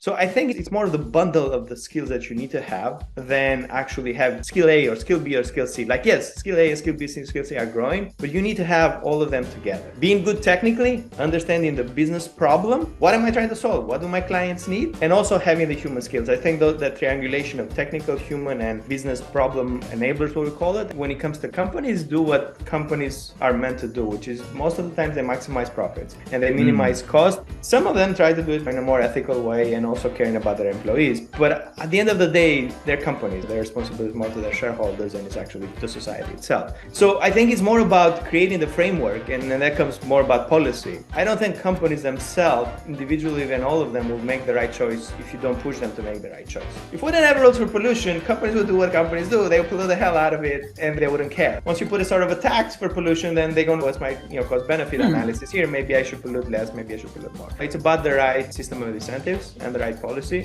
So I think it's more of the bundle of the skills that you need to have than actually have skill A or skill B or skill C. Like, yes, skill A, skill B, skill C are growing, but you need to have all of them together. Being good technically, understanding the business problem, what am I trying to solve? What do my clients need? And also having the human skills. I think that triangulation of technical, human, and business problem enablers, what we call it, when it comes to companies, do what companies are meant to do, which is most of the times they maximize profits and they minimize cost. Some of them try to do it in a more ethical way and also caring about their employees. But at the end of the day, they're companies. Their responsibility is more to their shareholders and it's actually to society itself. So I think it's more about creating the framework, and then that comes more about policy. I don't think companies themselves, individually and all of them, will make the right choice if you don't push them to make the right choice. If we didn't have rules for pollution, companies would do what companies do. They would pollute the hell out of it and they wouldn't care. Once you put a sort of a tax for pollution, then they go, what's my cost-benefit analysis here? Maybe I should pollute less, maybe I should pollute more. It's about the right system of incentives and the right policy.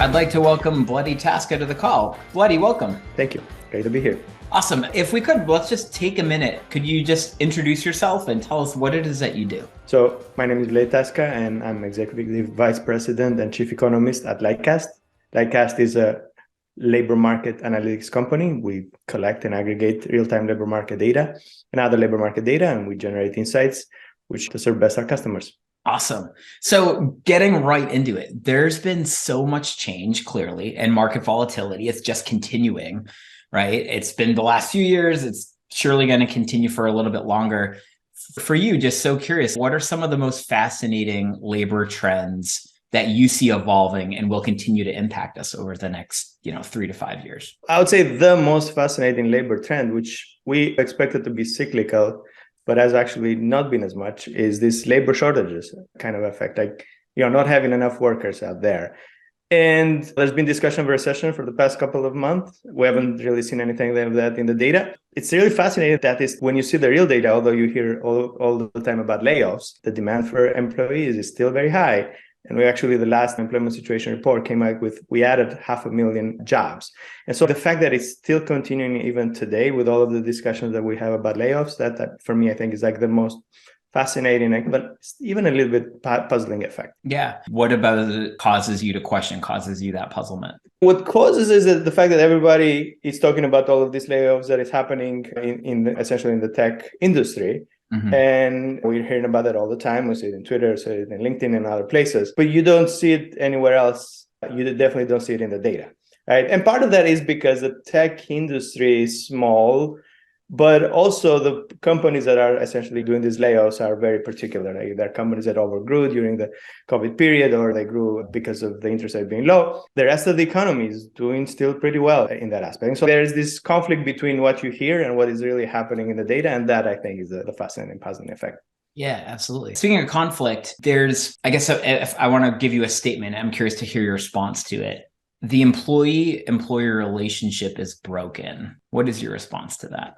I'd like to welcome Bledi Taska to the call. Bledi, welcome. Thank you. Great to be here. Awesome. If we could, let's just take a minute. Could you just introduce yourself and tell us what it is that you do? So my name is Bledi Taska and I'm Executive Vice President and Chief Economist at Lightcast. Lightcast is a labor market analytics company. We collect and aggregate real-time labor market data and other labor market data, and we generate insights which to serve best our customers. Awesome. So getting right into it, there's been so much change clearly and market volatility. It's just continuing, right? It's been the last few years. It's surely going to continue for a little bit longer. For you, just so curious, what are some of the most fascinating labor trends that you see evolving and will continue to impact us over the next, 3 to 5 years? I would say the most fascinating labor trend, which we expected to be cyclical, but has actually not been as much, is this labor shortages kind of effect, like, not having enough workers out there. And there's been discussion of a recession for the past couple of months. We haven't really seen anything of that in the data. It's really fascinating that is when you see the real data, although you hear all the time about layoffs, the demand for employees is still very high. And we actually, the last employment situation report came out with, we added 500,000 jobs. And so the fact that it's still continuing even today with all of the discussions that we have about layoffs, that for me, I think is like the most fascinating, but even a little bit puzzling effect. Yeah. What about it causes you that puzzlement? What causes is the fact that everybody is talking about all of these layoffs that is happening essentially in the tech industry. Mm-hmm. And we're hearing about it all the time. We see it in Twitter, see it in LinkedIn and other places, but you don't see it anywhere else. You definitely don't see it in the data, right? And part of that is because the tech industry is small, but also the companies that are essentially doing these layoffs are very particular. Like there are companies that overgrew during the COVID period, or they grew because of the interest rate being low. The rest of the economy is doing still pretty well in that aspect. And so there is this conflict between what you hear and what is really happening in the data. And that, I think, is the fascinating puzzling effect. Yeah, absolutely. Speaking of conflict, I guess if I want to give you a statement, I'm curious to hear your response to it. The employee-employer relationship is broken. What is your response to that?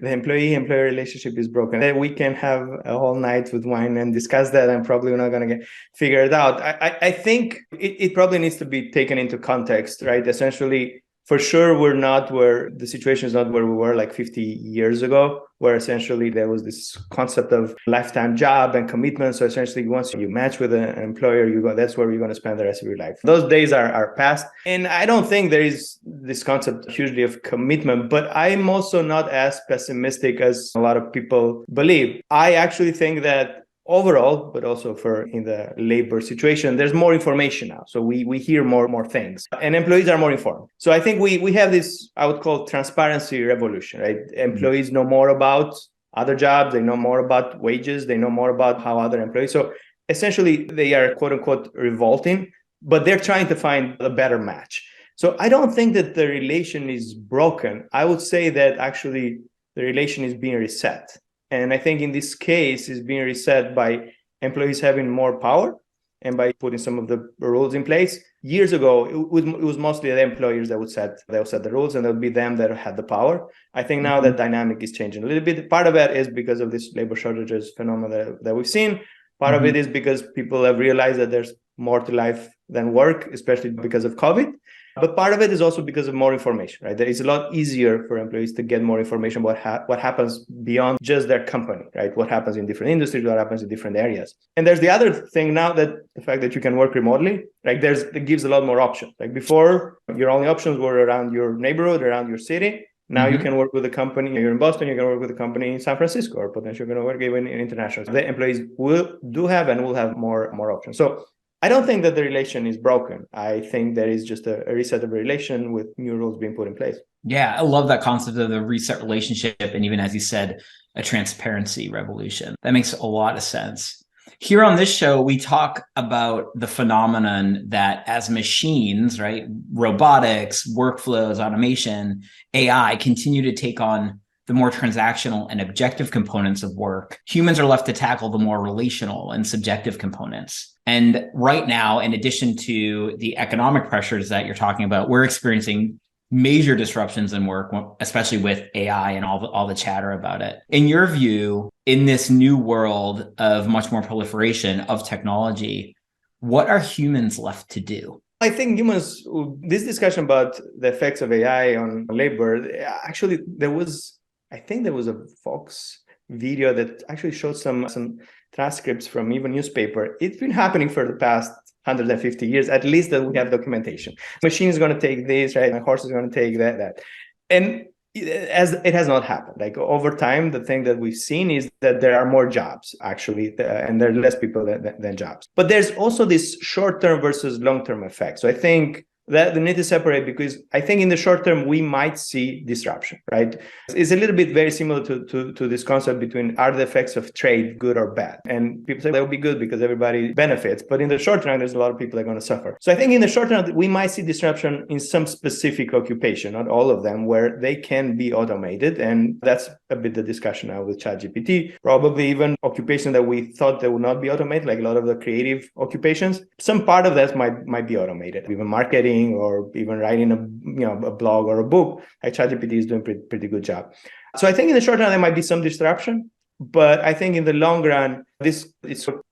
The employee-employer relationship is broken. We can have a whole night with wine and discuss that, and probably we're not going to figure it out. I think it probably needs to be taken into context, right? Essentially, for sure, the situation is not where we were like 50 years ago, where essentially there was this concept of lifetime job and commitment. So essentially, once you match with an employer, that's where you're going to spend the rest of your life. Those days are past. And I don't think there is this concept hugely of commitment, but I'm also not as pessimistic as a lot of people believe. I actually think that overall, but also in the labor situation, there's more information now. So we hear more things and employees are more informed. So I think we have this, I would call transparency revolution, right? Employees know more about other jobs. They know more about wages. They know more about how other employees. So essentially they are quote unquote revolting, but they're trying to find a better match. So I don't think that the relation is broken. I would say that actually the relation is being reset. And I think in this case, it's being reset by employees having more power and by putting some of the rules in place. Years ago, it was mostly the employers that would set the rules, and it would be them that had the power. I think now that dynamic is changing a little bit. Part of that is because of this labor shortages phenomenon that we've seen. Part of it is because people have realized that there's more to life than work, especially because of COVID. But part of it is also because of more information, right? It's a lot easier for employees to get more information about what happens beyond just their company, right? What happens in different industries, what happens in different areas. And there's the other thing now, that the fact that you can work remotely, like it gives a lot more options. Like before, your only options were around your neighborhood, around your city. Now you can work with a company, you're in Boston, you can work with a company in San Francisco, or potentially you're going to work even in international. The employees will have more options. So I don't think that the relation is broken. I think there is just a reset of a relation with new rules being put in place. Yeah, I love that concept of the reset relationship. And even as you said, a transparency revolution. That makes a lot of sense. Here on this show, we talk about the phenomenon that as machines, right, robotics, workflows, automation, AI continue to take on the more transactional and objective components of work, humans are left to tackle the more relational and subjective components. And right now, in addition to the economic pressures that you're talking about, we're experiencing major disruptions in work, especially with AI and all the chatter about it. In your view, in this new world of much more proliferation of technology, what are humans left to do? I think humans, this discussion about the effects of AI on labor, actually, there was a Fox video that actually showed some transcripts from even newspaper. It's been happening for the past 150 years, at least, that we have documentation. Machine is going to take this, right? And horse is going to take that. And as it has not happened. Like over time, the thing that we've seen is that there are more jobs actually, and there are less people than jobs. But there's also this short-term versus long-term effect. So I think that we need to separate, because I think in the short term, we might see disruption, right? It's a little bit very similar to this concept between, are the effects of trade good or bad? And people say that would be good because everybody benefits. But in the short term, there's a lot of people that are going to suffer. So I think in the short term, we might see disruption in some specific occupation, not all of them, where they can be automated. And that's a bit the discussion now with ChatGPT. Probably even occupation that we thought they would not be automated, like a lot of the creative occupations. Some part of that might be automated, even marketing, or even writing a blog or a book. Like ChatGPT is doing pretty good job. So I think in the short run there might be some disruption, but I think in the long run it's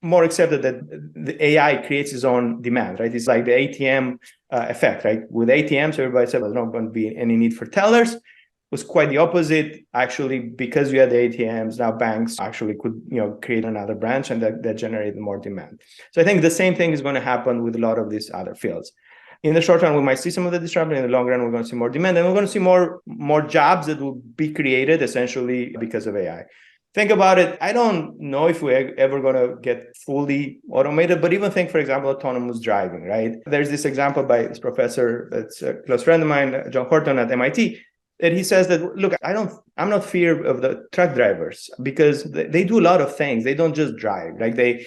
more accepted that the AI creates its own demand, right? It's like the ATM effect, right? With ATMs, everybody said, well, there's not going to be any need for tellers. It was quite the opposite. Actually, because we had the ATMs, now banks actually could create another branch, and that generated more demand. So I think the same thing is going to happen with a lot of these other fields. In the short run, we might see some of the disruption. In the long run, we're going to see more demand, and we're going to see more jobs that will be created essentially because of AI. Think about it. I don't know if we're ever going to get fully automated, but even think, for example, autonomous driving, right? There's this example by this professor that's a close friend of mine, John Horton at MIT, that he says that, look, I'm not fear of the truck drivers, because they do a lot of things. They don't just drive. Like they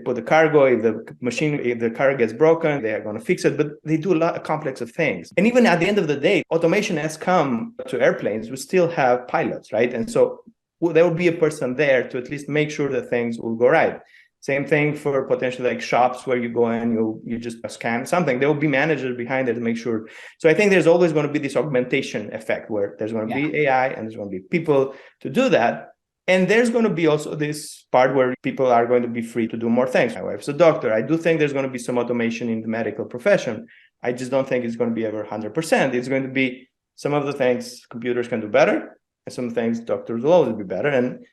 put the cargo, if the car gets broken, they are going to fix it, but they do a lot of complex of things. And even at the end of the day, automation has come to airplanes. We still have pilots, right? And so there will be a person there to at least make sure that things will go right. Same thing for potentially like shops where you go in, you just scan something. There will be managers behind it to make sure. So I think there's always going to be this augmentation effect where there's going to be AI and there's going to be people to do that. And there's going to be also this part where people are going to be free to do more things. My wife's a doctor. I do think there's going to be some automation in the medical profession. I just don't think it's going to be ever 100%. It's going to be some of the things computers can do better, and some things doctors will always be better. And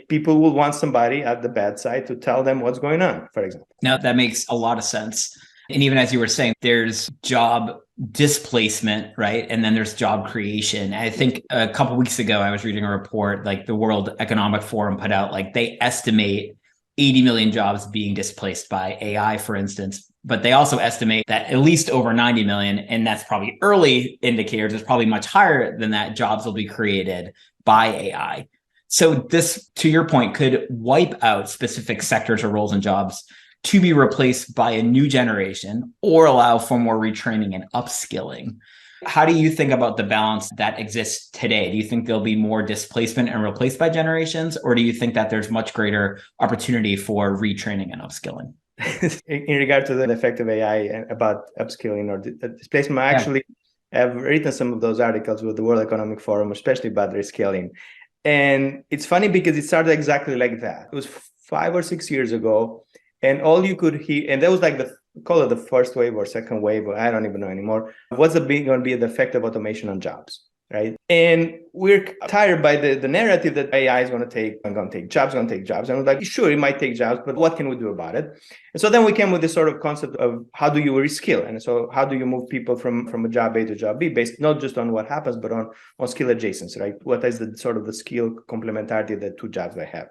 people will want somebody at the bedside to tell them what's going on, for example. Now, that makes a lot of sense. And even as you were saying, there's job displacement, right? And then there's job creation. I think a couple of weeks ago, I was reading a report, like the World Economic Forum put out, like they estimate 80 million jobs being displaced by AI, for instance. But they also estimate that at least over 90 million, and that's probably early indicators, it's probably much higher than that, jobs will be created by AI. So this, to your point, could wipe out specific sectors or roles and jobs to be replaced by a new generation, or allow for more retraining and upskilling. How do you think about the balance that exists today? Do you think there'll be more displacement and replaced by generations, or do you think that there's much greater opportunity for retraining and upskilling? In regard to the effect of AI and about upskilling or displacement, I actually have written some of those articles with the World Economic Forum, especially about reskilling. And it's funny because it started exactly like that. It was 5 or 6 years ago, and all you could hear, and that was like the call it the first wave or second wave, or I don't even know anymore. What's going to be the effect of automation on jobs, right? And we're tired by the narrative that AI is going to take jobs. And we're like, sure, it might take jobs, but what can we do about it? And so then we came with this sort of concept of how do you reskill? And so how do you move people from a job A to job B based not just on what happens, but on skill adjacency, right? What is the sort of the skill complementarity that two jobs they have?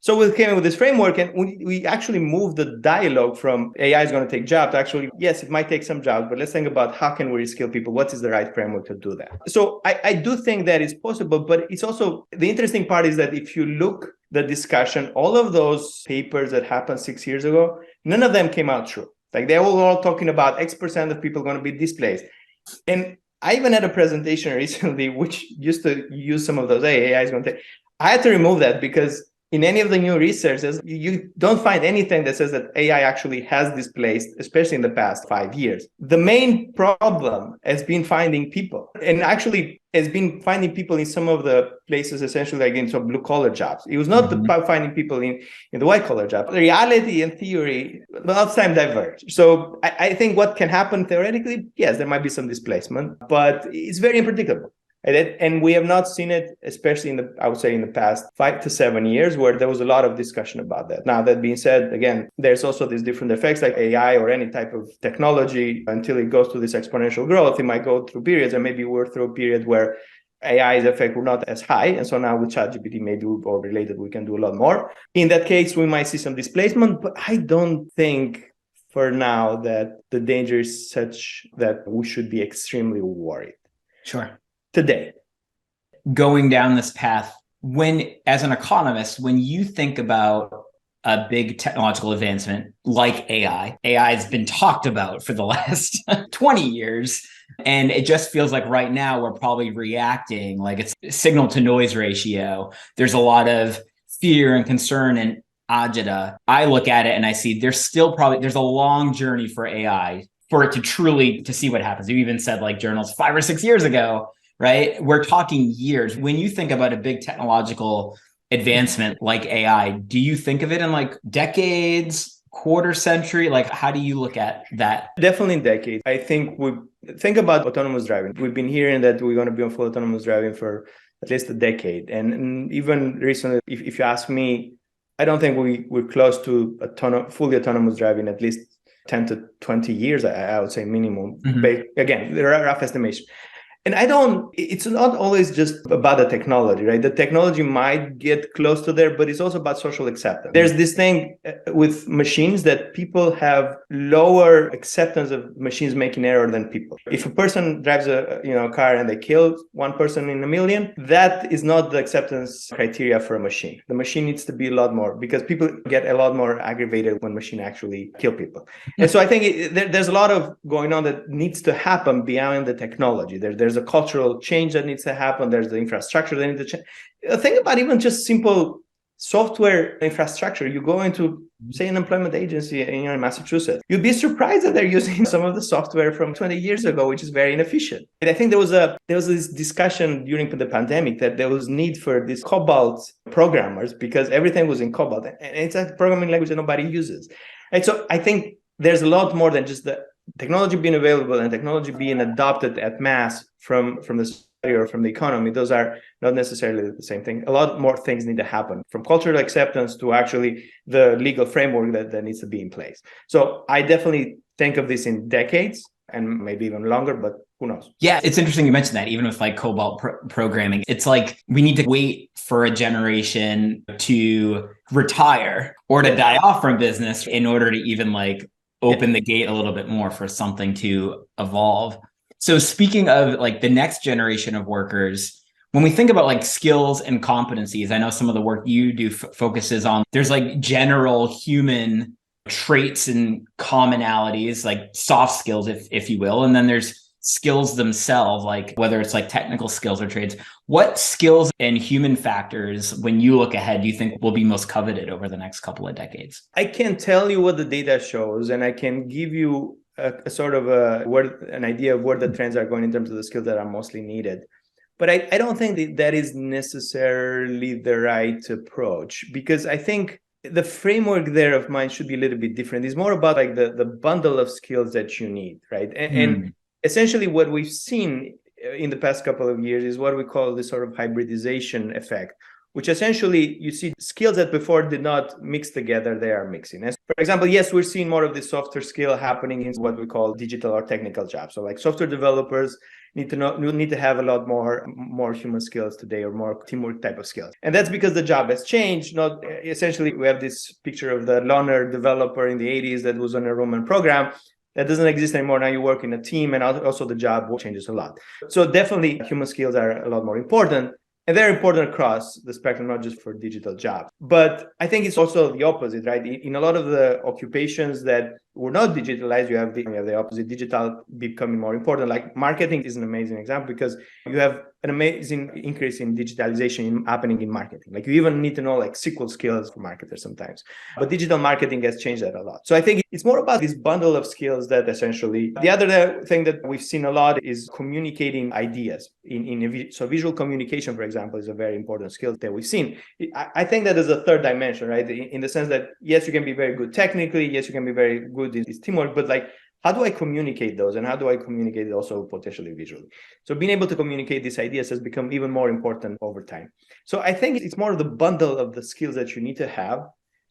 So we came up with this framework, and we actually moved the dialogue from AI is going to take jobs to actually, yes, it might take some jobs, but let's think about how can we reskill people? What is the right framework to do that? So I do think that is possible, but it's also, the interesting part is that if you look the discussion, all of those papers that happened 6 years ago, none of them came out true. Like they were all talking about X% of people going to be displaced. And I even had a presentation recently which used to use some of those, hey, AI is going to take. I had to remove that because in any of the new researches, you don't find anything that says that AI actually has displaced, especially in the past 5 years. The main problem has been finding people, and actually has been finding people in some of the places, essentially like in some blue collar jobs. It was not about finding people in the white collar jobs. The reality and theory, a lot of time diverge. So I think what can happen theoretically, yes, there might be some displacement, but it's very unpredictable. And we have not seen it, especially in the past 5 to 7 years, where there was a lot of discussion about that. Now, that being said, again, there's also these different effects like AI or any type of technology. Until it goes through this exponential growth, it might go through periods, and maybe we're through a period where AI's effect were not as high. And so now with ChatGPT, maybe or related, we can do a lot more. In that case, we might see some displacement, but I don't think for now that the danger is such that we should be extremely worried. Sure. Today, going down this path, as an economist, when you think about a big technological advancement like AI has been talked about for the last 20 years. And it just feels like right now we're probably reacting like it's signal to noise ratio. There's a lot of fear and concern and agita. I look at it and I see there's a long journey for AI for it to see what happens. You even said like journals 5 or 6 years ago, right? We're talking years. When you think about a big technological advancement like AI, do you think of it in like decades, quarter century? Like, how do you look at that? Definitely in decades. I think we think about autonomous driving. We've been hearing that we're going to be on full autonomous driving for at least a decade. And even recently, if you ask me, I don't think we're close to fully autonomous driving, at least 10 to 20 years, I would say minimum. But again, there are rough estimations. And it's not always just about the technology, right? The technology might get close to there, but it's also about social acceptance. There's this thing with machines that people have lower acceptance of machines making error than people. If a person drives a car and they kill one person in a million, that is not the acceptance criteria for a machine. The machine needs to be a lot more, because people get a lot more aggravated when machine actually kill people. And so I think there's a lot of going on that needs to happen beyond the technology. There's a cultural change that needs to happen. There's the infrastructure that needs to change. Think about even just simple software infrastructure. You go into, say, an employment agency in Massachusetts, you'd be surprised that they're using some of the software from 20 years ago, which is very inefficient. And I think there was this discussion during the pandemic that there was need for these COBOL programmers because everything was in COBOL, and it's a programming language that nobody uses. And so I think there's a lot more than just the technology being available and technology being adopted at mass from the society or from the economy. Those are not necessarily the same thing. A lot more things need to happen, from cultural acceptance to actually the legal framework that needs to be in place. So I definitely think of this in decades and maybe even longer, but who knows? Yeah, it's interesting you mentioned that. Even with like COBOL programming, it's like we need to wait for a generation to retire or to die off from business in order to even like open the gate a little bit more for something to evolve. So speaking of like the next generation of workers, when we think about like skills and competencies, I know some of the work you do focuses on, there's like general human traits and commonalities, like soft skills, if you will. And then there's skills themselves, like whether it's like technical skills or trades. What skills and human factors, when you look ahead, do you think will be most coveted over the next couple of decades? I can tell you what the data shows, and I can give you a sort of an idea of where the trends are going in terms of the skills that are mostly needed. But I don't think that is necessarily the right approach, because I think the framework there of mine should be a little bit different. It's more about like the bundle of skills that you need, right? And essentially what we've seen in the past couple of years is what we call the sort of hybridization effect, which essentially you see skills that before did not mix together, they are mixing. And for example, yes, we're seeing more of the software skill happening in what we call digital or technical jobs. So like software developers need to have a lot more human skills today, or more teamwork type of skills. And that's because the job has changed. Not essentially, we have this picture of the loner developer in the 80s that was on a Roman program. That doesn't exist anymore. Now you work in a team, and also the job changes a lot. So definitely human skills are a lot more important. And they're important across the spectrum, not just for digital jobs. But I think it's also the opposite, right? In a lot of the occupations that were not digitalized, you have the opposite, digital becoming more important. Like marketing is an amazing example, because you have an amazing increase in digitalization happening in marketing. Like you even need to know like SQL skills for marketers sometimes. But digital marketing has changed that a lot. So I think it's more about this bundle of skills that essentially, the other thing that we've seen a lot is communicating ideas. So visual communication, for example, is a very important skill that we've seen. I think that there's a third dimension, right? In the sense that, yes, you can be very good technically, yes, you can be very good in teamwork, but like, how do I communicate those, and how do I communicate it also potentially visually? So being able to communicate these ideas has become even more important over time. So I think it's more of the bundle of the skills that you need to have,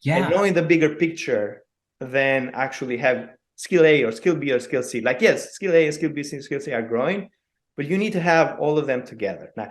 and knowing the bigger picture than actually have skill A or skill B or skill C. Like, yes, skill A and skill B, skill C are growing, but you need to have all of them together. Now,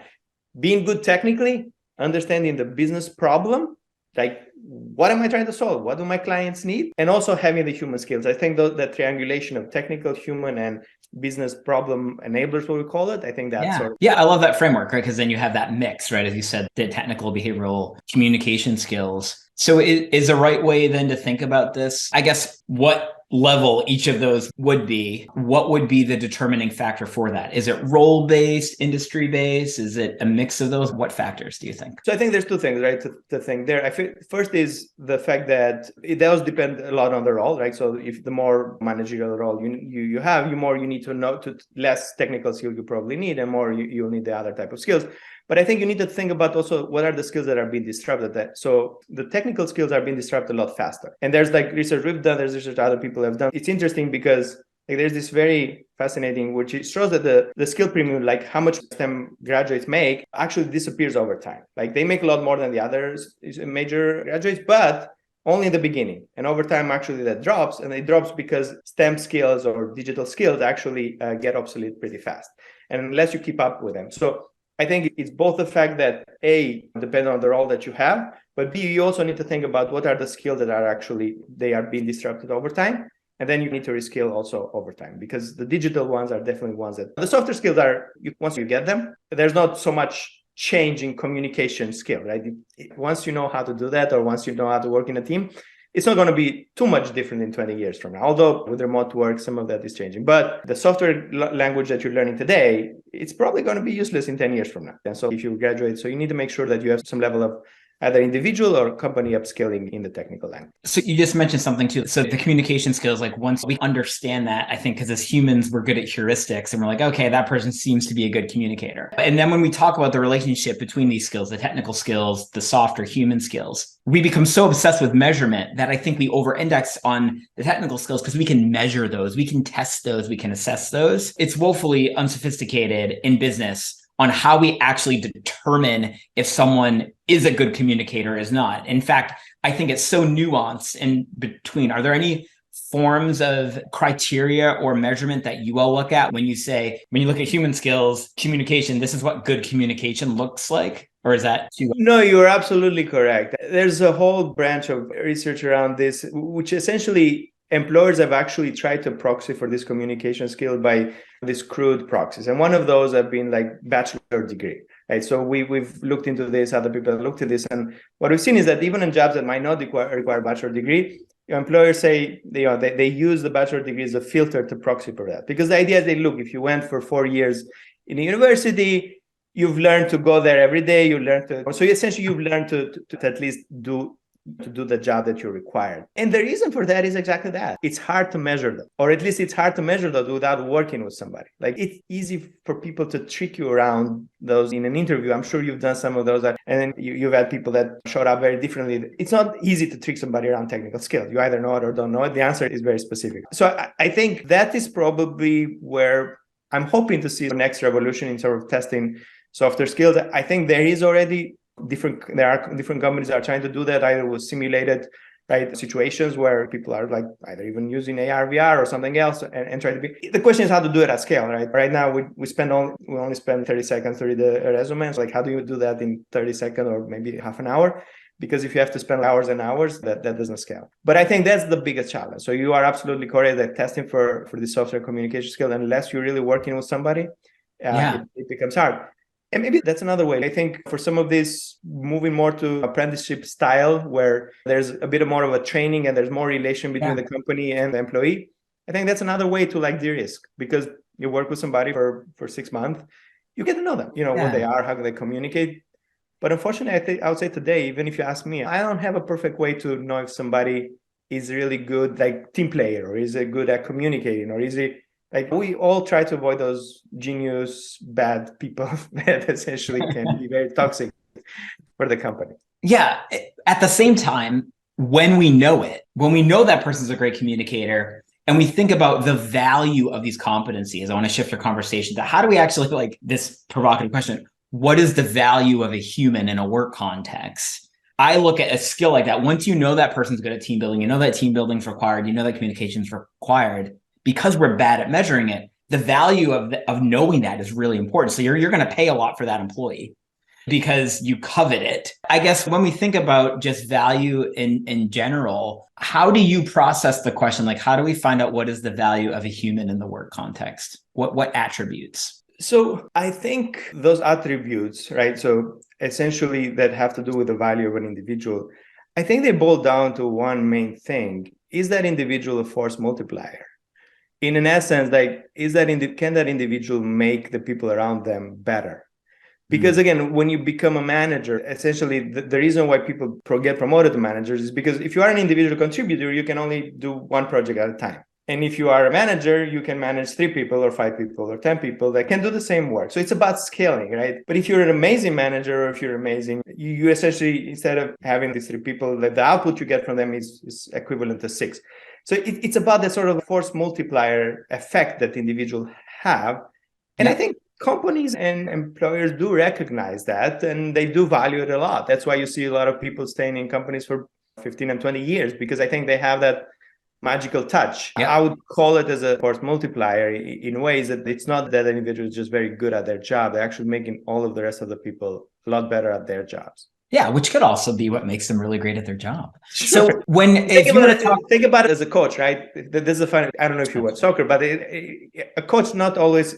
being good technically, understanding the business problem, like, what am I trying to solve? What do my clients need? And also having the human skills. I think that triangulation of technical, human, and business problem enablers, what we call it. I think that's I love that framework, right? Because then you have that mix, right? As you said, the technical, behavioral, communication skills. So is the right way then to think about this? I guess what level each of those would be, what would be the determining factor for that? Is it role-based, industry-based? Is it a mix of those? What factors do you think? So I think there's two things, right, to think there. I think first is the fact that it does depend a lot on the role, right? So if the more managerial role you have, the more you need to know, to less technical skill you probably need, and more you'll need the other type of skills. But I think you need to think about also what are the skills that are being disrupted. So the technical skills are being disrupted a lot faster. And there's like research we've done, there's research other people have done. It's interesting because like there's this very fascinating, which it shows that the skill premium, like how much STEM graduates make, actually disappears over time. Like they make a lot more than the others major graduates, but only in the beginning. And over time, actually that drops, and it drops because STEM skills or digital skills actually get obsolete pretty fast, and unless you keep up with them. So I think it's both the fact that A, depending on the role that you have, but B, you also need to think about what are the skills that are actually, they are being disrupted over time. And then you need to reskill also over time, because the digital ones are definitely ones that the softer skills are, once you get them, there's not so much change in communication skill, right? Once you know how to do that, or once you know how to work in a team, it's not going to be too much different in 20 years from now. Although with remote work, some of that is changing. But the software language that you're learning today, it's probably going to be useless in 10 years from now. And so if you graduate, so you need to make sure that you have some level of either individual or company upskilling in the technical language. So you just mentioned something too. So the communication skills, like once we understand that, I think because as humans, we're good at heuristics and we're like, okay, that person seems to be a good communicator. And then when we talk about the relationship between these skills, the technical skills, the softer human skills, we become so obsessed with measurement that I think we over-index on the technical skills because we can measure those, we can test those, we can assess those. It's woefully unsophisticated in business on how we actually determine if someone is a good communicator or is not. In fact, I think it's so nuanced in between. Are there any forms of criteria or measurement that you all look at when you say, when you look at human skills, communication, this is what good communication looks like? Or is that too? No, you're absolutely correct. There's a whole branch of research around this, which essentially employers have actually tried to proxy for this communication skill by these crude proxies. And one of those have been like bachelor degree, right? So we've looked into this, other people have looked at this. And what we've seen is that even in jobs that might not require bachelor degree, employers say they use the bachelor degree as a filter to proxy for that. Because the idea is, look, if you went for 4 years in a university, you've learned to go there every day, so essentially you've learned to at least do to do the job that you're required. And the reason for that is exactly that. It's hard to measure them, or at least it's hard to measure that without working with somebody. Like, it's easy for people to trick you around those in an interview. I'm sure you've done some of those, and then you've had people that showed up very differently. It's not easy to trick somebody around technical skills. You either know it or don't know it. The answer is very specific. So I think that is probably where I'm hoping to see the next revolution in sort of testing software skills. I think there are different companies that are trying to do that, either with simulated situations where people are like either even using AR, VR or something else and try to be. The question is how to do it at scale, right? Right now we only spend 30 seconds to read the resume. So like, how do you do that in 30 seconds or maybe half an hour? Because if you have to spend hours and hours, that doesn't scale. But I think that's the biggest challenge. So you are absolutely correct that testing for the software communication skill, unless you're really working with somebody, it becomes hard. And maybe that's another way. I think for some of this, moving more to apprenticeship style, where there's a bit more of a training and there's more relation between the company and the employee, I think that's another way to like de-risk, because you work with somebody for 6 months, you get to know them, what they are, how they communicate. But unfortunately, I would say today, even if you ask me, I don't have a perfect way to know if somebody is really good, like team player, or is it good at communicating, or is it like, we all try to avoid those genius, bad people that essentially can be very toxic for the company. Yeah. At the same time, when we know that person's a great communicator, and we think about the value of these competencies, I want to shift your conversation to how do we actually, like, this provocative question, what is the value of a human in a work context? I look at a skill like that. Once you know that person's good at team building, you know that team building's required, you know that communication's required. Because we're bad at measuring it, the value of knowing that is really important. So you're going to pay a lot for that employee because you covet it. I guess when we think about just value in general, how do you process the question? Like, how do we find out what is the value of a human in the work context? What attributes? So I think those attributes, right? So essentially that have to do with the value of an individual. I think they boil down to one main thing. Is that individual a force multiplier? In an essence, like, can that individual make the people around them better? Because again, when you become a manager, essentially the reason why people get promoted to managers is because if you are an individual contributor, you can only do one project at a time. And if you are a manager, you can manage 3 people or 5 people or 10 people that can do the same work. So it's about scaling, right? But if you're an amazing manager, or if you're amazing, you essentially, instead of having these 3 people, that the output you get from them is equivalent to 6. So it's about that sort of force multiplier effect that individuals have. And I think companies and employers do recognize that, and they do value it a lot. That's why you see a lot of people staying in companies for 15 and 20 years, because I think they have that magical touch. I would call it as a force multiplier in ways that it's not that individual is just very good at their job. They're actually making all of the rest of the people a lot better at their jobs. Yeah, which could also be what makes them really great at their job. Sure. So think about it as a coach, right? This is a fun. I don't know if you watch soccer, but a coach is not always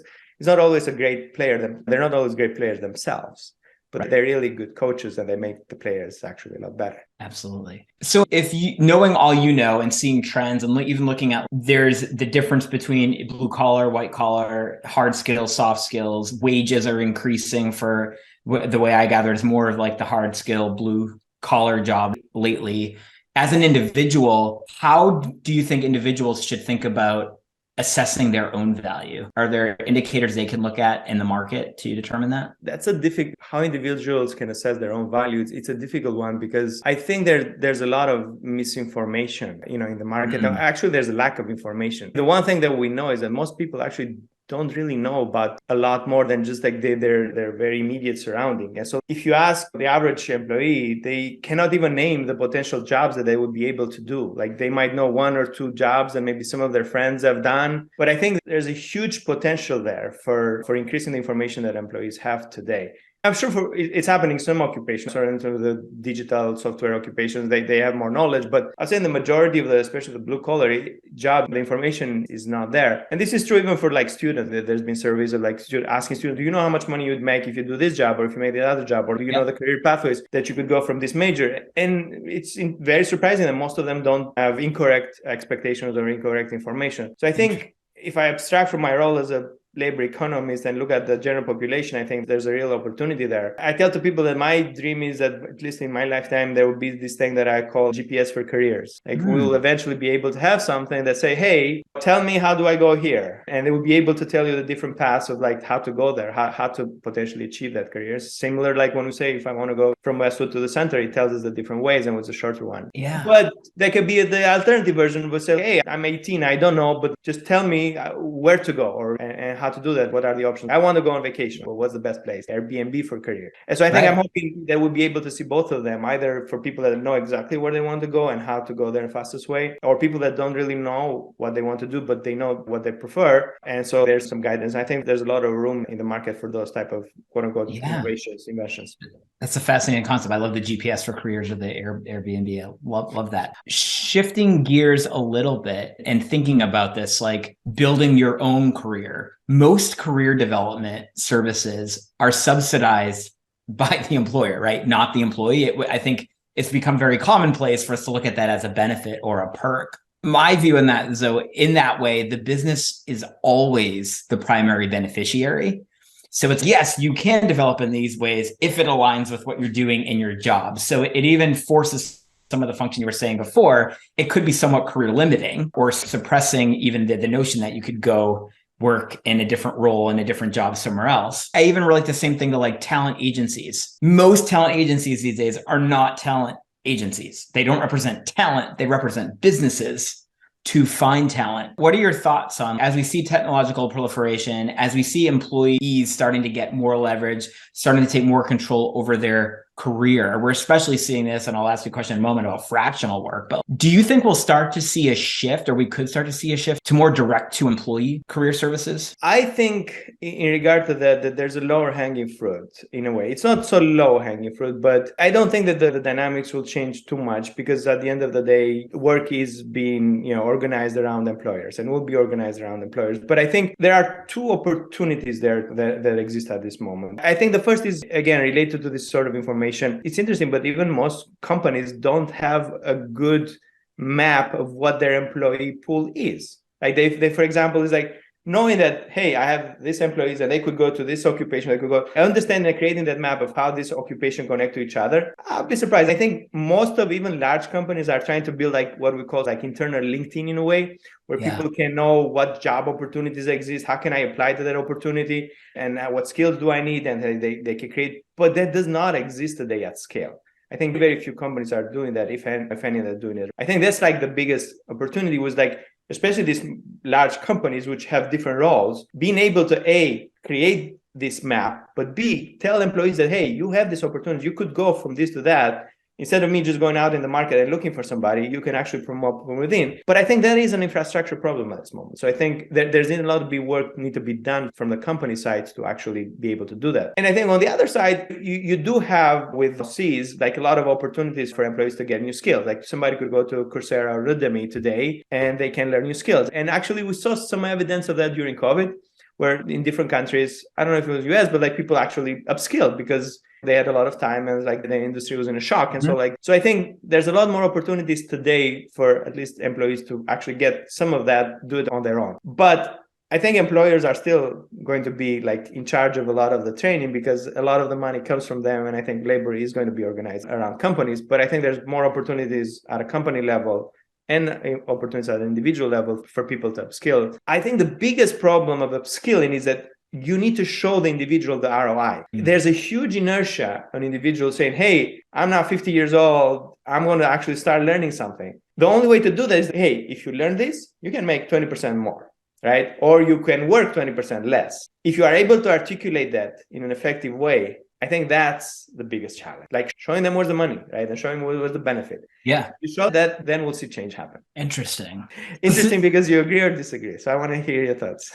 a great player. They're not always great players themselves, but they're really good coaches, and they make the players actually a lot better. Absolutely. So if you, knowing all you know and seeing trends, and even looking at, there's the difference between blue collar, white collar, hard skills, soft skills, wages are increasing for, the way I gather, it's more of like the hard skill, blue collar job lately. As an individual, how do you think individuals should think about assessing their own value? Are there indicators they can look at in the market to determine that? That's a difficult, how individuals can assess their own value. It's a difficult one, because I think there's a lot of misinformation, in the market. Actually, there's a lack of information. The one thing that we know is that most people actually don't really know about a lot more than just like their very immediate surrounding. And so if you ask the average employee, they cannot even name the potential jobs that they would be able to do. Like, they might know 1 or 2 jobs that maybe some of their friends have done. But I think there's a huge potential there for increasing the information that employees have today. I'm sure it's happening in some occupations, or in terms of the digital software occupations, they have more knowledge. But I'd say in the majority of especially the blue collar job, the information is not there. And this is true even for like students. There's been surveys of like asking students, do you know how much money you'd make if you do this job, or if you make the other job, or do you know the career pathways that you could go from this major? And it's very surprising that most of them don't have incorrect expectations or incorrect information. So I think if I abstract from my role as a labor economist and look at the general population, I think there's a real opportunity there. I tell to people that my dream is that, at least in my lifetime, there will be this thing that I call GPS for careers. Like we will eventually be able to have something that say, hey, tell me, how do I go here? And they will be able to tell you the different paths of like how to go there, how to potentially achieve that career. Similar like when we say, if I want to go from Westwood to the center, it tells us the different ways and what's a shorter one. Yeah. But there could be the alternative version would say, hey, I'm 18, I don't know, but just tell me where to go and how to do that. What are the options? I want to go on vacation. Well, what's the best place? Airbnb for career. And so I think I'm hoping that we'll be able to see both of them, either for people that know exactly where they want to go and how to go there in the fastest way, or people that don't really know what they want to do, but they know what they prefer. And so there's some guidance. I think there's a lot of room in the market for those type of quote unquote innovations, inventions. That's a fascinating concept. I love the GPS for careers or the Airbnb. I love that. Shifting gears a little bit and thinking about this, like building your own career. Most career development services are subsidized by the employer, right? Not the employee. I think it's become very commonplace for us to look at that as a benefit or a perk. My view in that, though, in that way, the business is always the primary beneficiary. So it's, yes, you can develop in these ways if it aligns with what you're doing in your job. So it even forces some of the function you were saying before. It could be somewhat career limiting or suppressing even the notion that you could go work in a different role in a different job somewhere else. I even relate the same thing to like talent agencies. Most talent agencies these days are not talent agencies. They don't represent talent. They represent businesses to find talent. What are your thoughts on, as we see technological proliferation, as we see employees starting to get more leverage, starting to take more control over their career? We're especially seeing this, and I'll ask you a question in a moment about fractional work, but do you think we'll start to see a shift, or we could start to see a shift to more direct to employee career services? I think in regard to that there's a lower hanging fruit in a way. It's not so low hanging fruit, but I don't think that the dynamics will change too much, because at the end of the day, work is being, organized around employers and will be organized around employers. But I think there are two opportunities there that exist at this moment. I think the first is, again, related to this sort of information. It's interesting, but even most companies don't have a good map of what their employee pool is. Like they for example, is like knowing that, hey, I have these employees and they could go to this occupation, they could go. I understand that creating that map of how this occupation connect to each other. I'll be surprised. I think most of even large companies are trying to build like what we call like internal LinkedIn in a way, where people can know what job opportunities exist, how can I apply to that opportunity, and what skills do I need, and they can create. But that does not exist today at scale. I think very few companies are doing that, if any, they're doing it. I think that's like the biggest opportunity was like, especially these large companies which have different roles, being able to A, create this map, but B, tell employees that, hey, you have this opportunity. You could go from this to that. Instead of me just going out in the market and looking for somebody, you can actually promote from within. But I think that is an infrastructure problem at this moment. So I think that there's a lot of work need to be done from the company side to actually be able to do that. And I think on the other side, you do have with C's like a lot of opportunities for employees to get new skills. Like somebody could go to Coursera or Udemy today and they can learn new skills. And actually we saw some evidence of that during COVID, where in different countries, I don't know if it was US, but like people actually upskilled because they had a lot of time and like the industry was in a shock. And so I think there's a lot more opportunities today for at least employees to actually get some of that, do it on their own. But I think employers are still going to be like in charge of a lot of the training, because a lot of the money comes from them. And I think labor is going to be organized around companies. But I think there's more opportunities at a company level and opportunities at an individual level for people to upskill. I think the biggest problem of upskilling is that you need to show the individual the ROI. There's a huge inertia on individuals saying, hey, I'm now 50 years old. I'm going to actually start learning something. The only way to do that is, hey, if you learn this, you can make 20% more, right? Or you can work 20% less. If you are able to articulate that in an effective way, I think that's the biggest challenge. Like showing them where's the money, right? And showing where's the benefit. Yeah. If you show that, then we'll see change happen. Interesting Because you agree or disagree. So I want to hear your thoughts.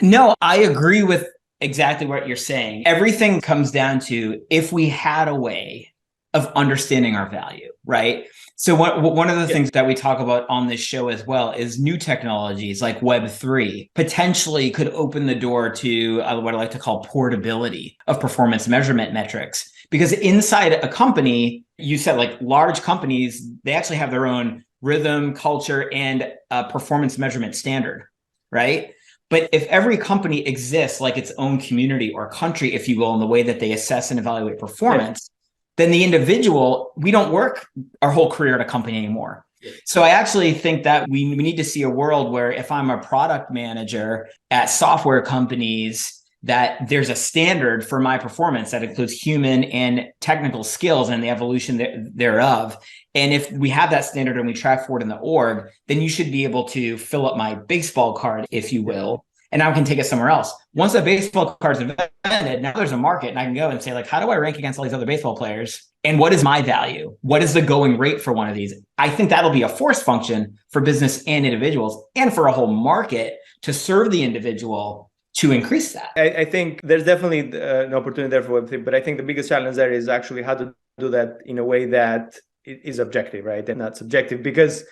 No, I agree with exactly what you're saying. Everything comes down to if we had a way of understanding our value, right? So one of the things that we talk about on this show as well is new technologies like Web3 potentially could open the door to what I like to call portability of performance measurement metrics. Because inside a company, you said like large companies, they actually have their own rhythm, culture, and performance measurement standard, right? But if every company exists like its own community or country, if you will, in the way that they assess and evaluate performance, then the individual, we don't work our whole career at a company anymore. So I actually think that we need to see a world where if I'm a product manager at software companies, that there's a standard for my performance that includes human and technical skills and the evolution thereof. And if we have that standard and we track forward in the org, then you should be able to fill up my baseball card, if you will, and now I can take it somewhere else. Once that baseball card's invented, now there's a market and I can go and say, like, how do I rank against all these other baseball players? And what is my value? What is the going rate for one of these? I think that'll be a force function for business and individuals and for a whole market to serve the individual to increase that. I think there's definitely an opportunity there for Web3, but I think the biggest challenge there is actually how to do that in a way that is objective, right? And not subjective, because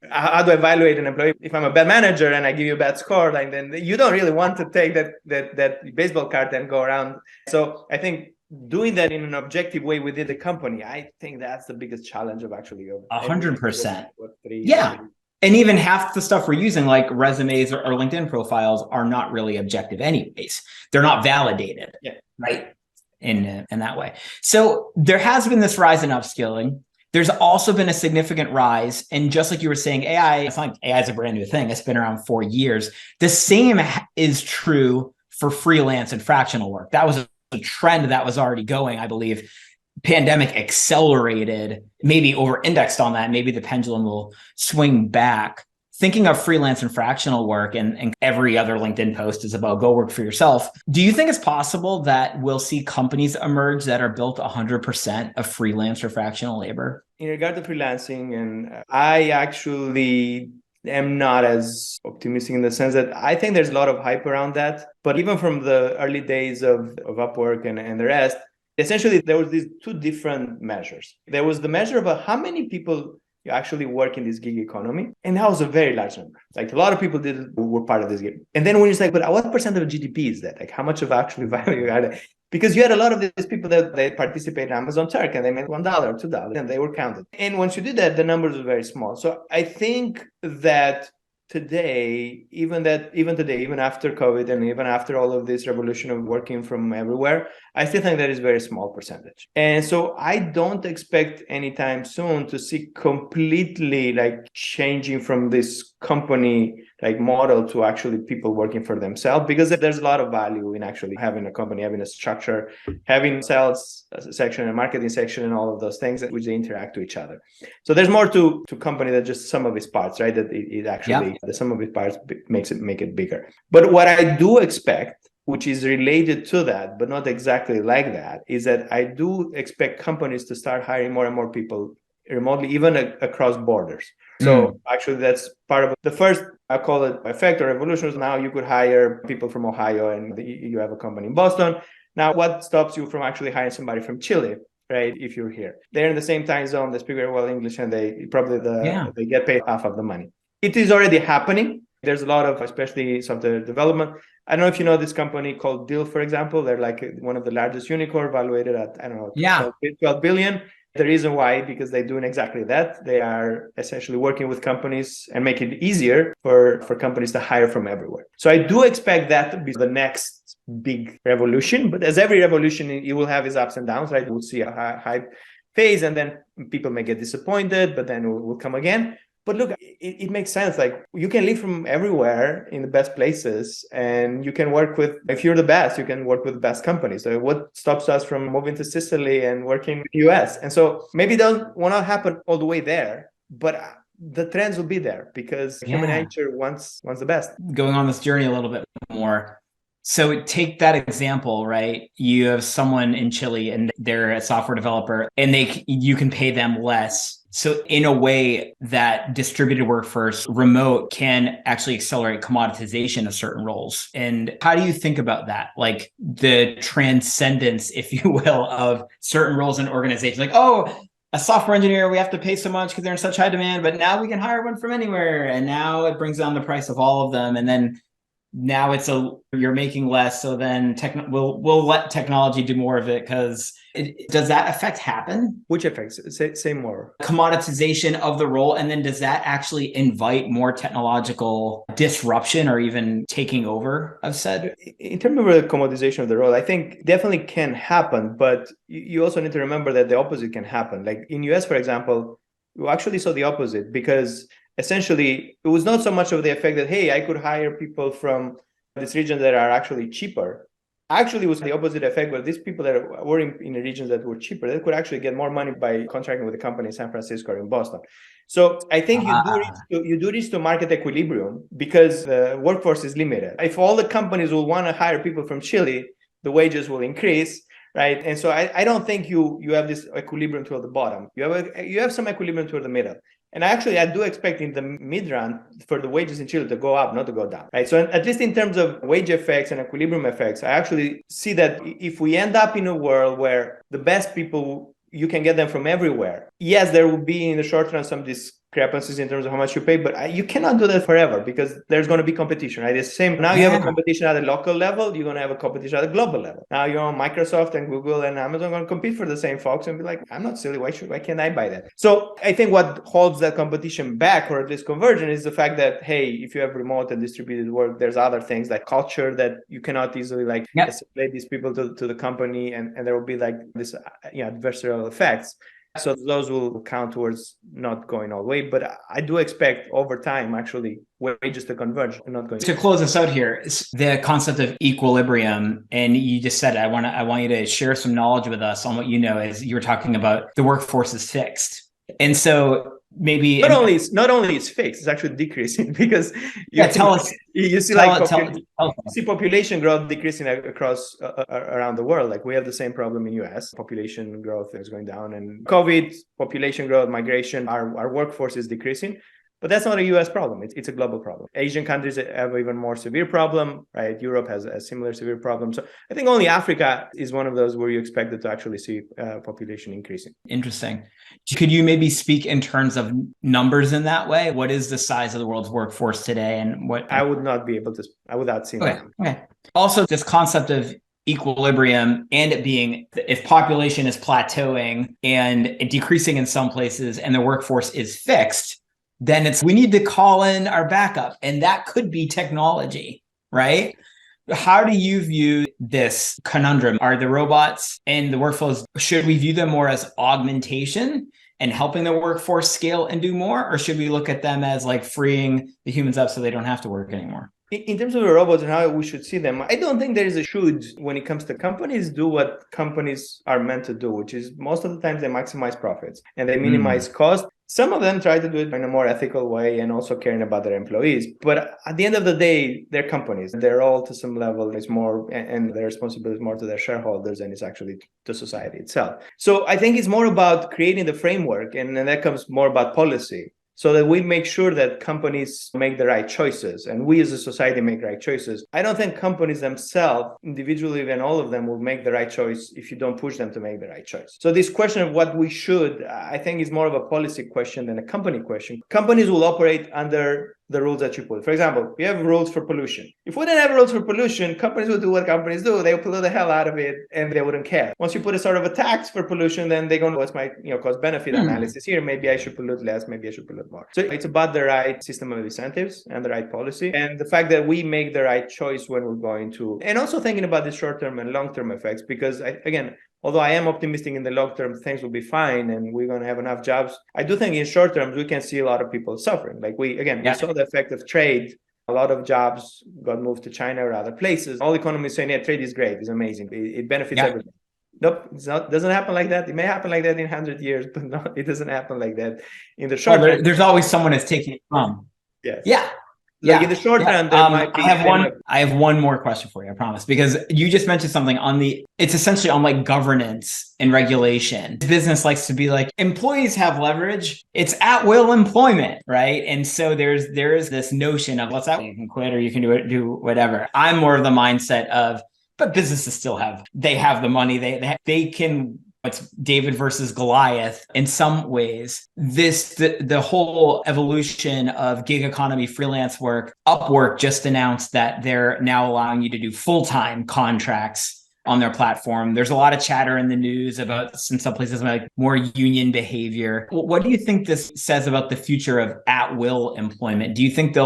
how do I evaluate an employee? If I'm a bad manager and I give you a bad score, like, then you don't really want to take that baseball card and go around. So I think doing that in an objective way within the company, I think that's the biggest challenge of actually 100%. Yeah. And even half the stuff we're using, like resumes or LinkedIn profiles, are not really objective anyways. They're not validated, right? In that way. So there has been this rise in upskilling. There's also been a significant rise. And just like you were saying, AI, it's not like AI is a brand new thing. It's been around 4 years. The same is true for freelance and fractional work. That was a trend that was already going, I believe. Pandemic accelerated, maybe over-indexed on that. Maybe the pendulum will swing back. Thinking of freelance and fractional work, and every other LinkedIn post is about go work for yourself. Do you think it's possible that we'll see companies emerge that are built 100% of freelance or fractional labor? In regard to freelancing, and I actually am not as optimistic in the sense that I think there's a lot of hype around that. But even from the early days of Upwork and the rest, essentially there was these two different measures. There was the measure of how many people you actually work in this gig economy. And that was a very large number. Like a lot of people were part of this gig. And then when you say, but what percent of GDP is that? Like how much of actually value are they? Because you had a lot of these people that they participate in Amazon Turk and they made $1, $2, and they were counted. And once you did that, the numbers were very small. So I think that today, even after COVID and even after all of this revolution of working from everywhere, I still think that is a very small percentage. And so I don't expect anytime soon to see completely like changing from this company like model to actually people working for themselves, because there's a lot of value in actually having a company, having a structure, having sales section and marketing section and all of those things which they interact to each other. So there's more to company than just some of its parts, right? That it actually the sum of its parts make it bigger. But what I do expect, which is related to that, but not exactly like that, is that I do expect companies to start hiring more and more people remotely, even across borders. So actually, that's part of the first, I call it effect or evolution. Now you could hire people from Ohio and you have a company in Boston. Now, what stops you from actually hiring somebody from Chile, right? If you're here, they're in the same time zone, they speak very well English, and they probably they get paid half of the money. It is already happening. There's a lot of, especially software development. I don't know if you know this company called Deal, for example. They're like one of the largest unicorn, valuated at, 12 billion. The reason why, because they're doing exactly that. They are essentially working with companies and make it easier for companies to hire from everywhere. So I do expect that to be the next big revolution. But as every revolution, it will have its ups and downs, right? We'll see a high phase, and then people may get disappointed, but then it will come again. But look, it makes sense. Like you can live from everywhere in the best places, and you can work with, if you're the best, you can work with the best companies. So what stops us from moving to Sicily and working in the US? And so maybe that will not happen all the way there, but the trends will be there because human nature wants the best. Going on this journey a little bit more. So take that example, right? You have someone in Chile and they're a software developer and you can pay them less. So in a way that distributed workforce, remote, can actually accelerate commoditization of certain roles. And how do you think about that? Like the transcendence, if you will, of certain roles in organizations, like, oh, a software engineer, we have to pay so much because they're in such high demand, but now we can hire one from anywhere. And now it brings down the price of all of them. And then now you're making less, so then we'll let technology do more of it, because does that effect happen? Which effects? Say more. Commoditization of the role, and then does that actually invite more technological disruption or even taking over of said? In terms of the commoditization of the role, I think definitely can happen, but you also need to remember that the opposite can happen. Like in US, for example, we actually saw the opposite, because essentially it was not so much of the effect that, hey, I could hire people from this region that are actually cheaper. Actually, it was the opposite effect, where these people that were in the regions that were cheaper, they could actually get more money by contracting with a company in San Francisco or in Boston. So I think you do reach to market equilibrium, because the workforce is limited. If all the companies will want to hire people from Chile, the wages will increase, right? And so I don't think you have this equilibrium toward the bottom. You have some equilibrium toward the middle. And actually, I do expect in the mid-run for the wages in Chile to go up, not to go down, right? So at least in terms of wage effects and equilibrium effects, I actually see that if we end up in a world where the best people, you can get them from everywhere, yes, there will be in the short run some discrepancies in terms of how much you pay, but you cannot do that forever, because there's going to be competition, right? It's the same. Now you have a competition at a local level, you're going to have a competition at a global level. Now Microsoft and Google and Amazon are going to compete for the same folks and be like, I'm not silly, why can't I buy that? So I think what holds that competition back, or at least conversion, is the fact that, hey, if you have remote and distributed work, there's other things like culture that you cannot easily assimilate these people to the company, and there will be like this adversarial effects. So those will count towards not going all the way. But I do expect over time, actually, wages to converge and not going. To close us out here, the concept of equilibrium, and you just said, I want you to share some knowledge with us on what you know, as you were talking about the workforce is fixed. And so maybe not only it's fixed, it's actually decreasing, because you see population growth decreasing across around the world. Like we have the same problem in US, population growth is going down, and COVID, population growth, migration, our workforce is decreasing. But that's not a US problem. It's a global problem. Asian countries have an even more severe problem, right? Europe has a similar severe problem. So I think only Africa is one of those where you expect it to actually see population increasing. Interesting. Could you maybe speak in terms of numbers in that way? What is the size of the world's workforce today? And what? I would not be able to, without seeing that. Okay. Also, this concept of equilibrium, and it being, if population is plateauing and decreasing in some places and the workforce is fixed, then we need to call in our backup, and that could be technology, right? How do you view this conundrum? Are the robots and the workflows, should we view them more as augmentation and helping the workforce scale and do more? Or should we look at them as like freeing the humans up so they don't have to work anymore? In terms of the robots and how we should see them, I don't think there is a should when it comes to companies do what companies are meant to do, which is most of the time they maximize profits and they minimize cost. Some of them try to do it in a more ethical way and also caring about their employees. But at the end of the day, they're companies. They're all to some level, it's more, and their responsibility is more to their shareholders than it's actually to society itself. So I think it's more about creating the framework, and then that comes more about policy, so that we make sure that companies make the right choices and we as a society make right choices. I don't think companies themselves, individually and all of them, will make the right choice if you don't push them to make the right choice. So this question of what we should, I think, is more of a policy question than a company question. Companies will operate under the rules that you put. For example, we have rules for pollution. If we didn't have rules for pollution, companies would do what companies do. They would pollute the hell out of it and they wouldn't care. Once you put a sort of a tax for pollution, then they're going, what's my cost benefit analysis here? Maybe I should pollute less, maybe I should pollute more. So it's about the right system of incentives and the right policy, and the fact that we make the right choice when we're going to, and also thinking about the short-term and long-term effects, because although I am optimistic in the long term, things will be fine and we're going to have enough jobs, I do think in short term, we can see a lot of people suffering. Like we saw the effect of trade. A lot of jobs got moved to China or other places. All economists saying, yeah, trade is great, it's amazing, it benefits everyone. Nope, doesn't happen like that. It may happen like that in 100 years, but no, it doesn't happen like that in the short term. There's always someone that's taking it from. Yes. Yeah. Like in the short run, there might be. I have one more question for you, I promise, because you just mentioned something it's essentially on like governance and regulation. Business likes to be like, employees have leverage. It's at will employment, right? And so there is this notion of you can quit or you can do whatever. I'm more of the mindset of, but businesses still have the money. They can it's David versus Goliath in some ways. The whole evolution of gig economy, freelance work. Upwork just announced that they're now allowing you to do full-time contracts on their platform. There's a lot of chatter in the news about in some places like more union behavior. What do you think this says about the future of at-will employment? Do you think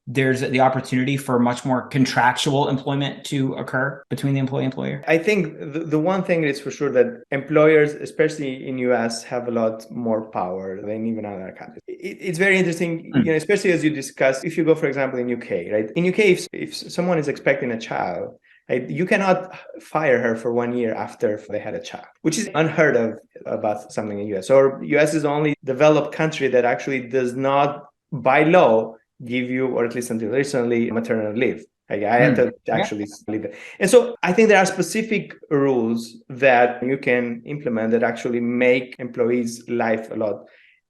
there's the opportunity for much more contractual employment to occur between the employee and employer? I think the one thing is for sure that employers, especially in US, have a lot more power than even other countries. It's very interesting, especially as you discuss, if you go, for example, in UK, right? In UK, if someone is expecting a child, right, you cannot fire her for 1 year after they had a child, which is unheard of about something in US. Or US is the only developed country that actually does not, by law, give you, or at least until recently, maternal leave. I had to actually leave it. And so I think there are specific rules that you can implement that actually make employees' life a lot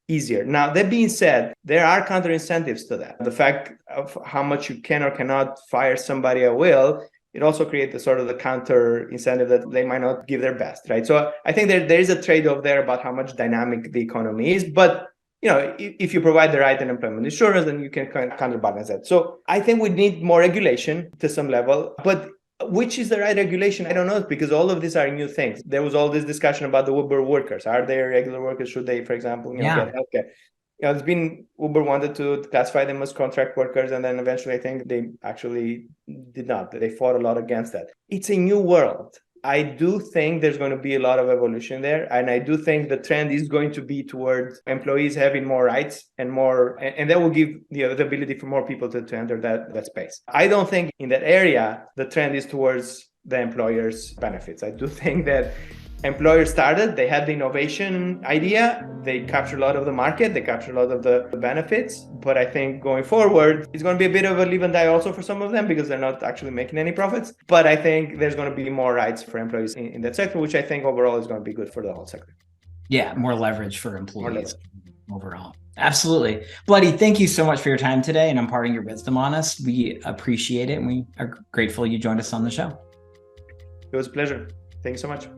easier. Now, that being said, there are counter incentives to that. The fact of how much you can or cannot fire somebody at will, it also creates the sort of the counter incentive that they might not give their best, right? So I think there is a trade-off there about how much dynamic the economy is. But if you provide the right unemployment insurance, then you can counterbalance that. So I think we need more regulation to some level, but which is the right regulation? I don't know, because all of these are new things. There was all this discussion about the Uber workers. Are they regular workers? Should they, for example, get healthcare? It's been Uber wanted to classify them as contract workers, and then eventually I think they actually did not. They fought a lot against that. It's a new world. I do think there's going to be a lot of evolution there. And I do think the trend is going to be towards employees having more rights and more, and that will give the ability for more people to enter that space. I don't think in that area, the trend is towards the employer's benefits. I do think that employers started, they had the innovation idea, they captured a lot of the market, they captured a lot of the benefits. But I think going forward, it's going to be a bit of a live and die also for some of them because they're not actually making any profits. But I think there's going to be more rights for employees in that sector, which I think overall is going to be good for the whole sector. Yeah, more leverage for employees overall. Absolutely. Bledi, thank you so much for your time today and imparting your wisdom on us. We appreciate it and we are grateful you joined us on the show. It was a pleasure. Thank you so much.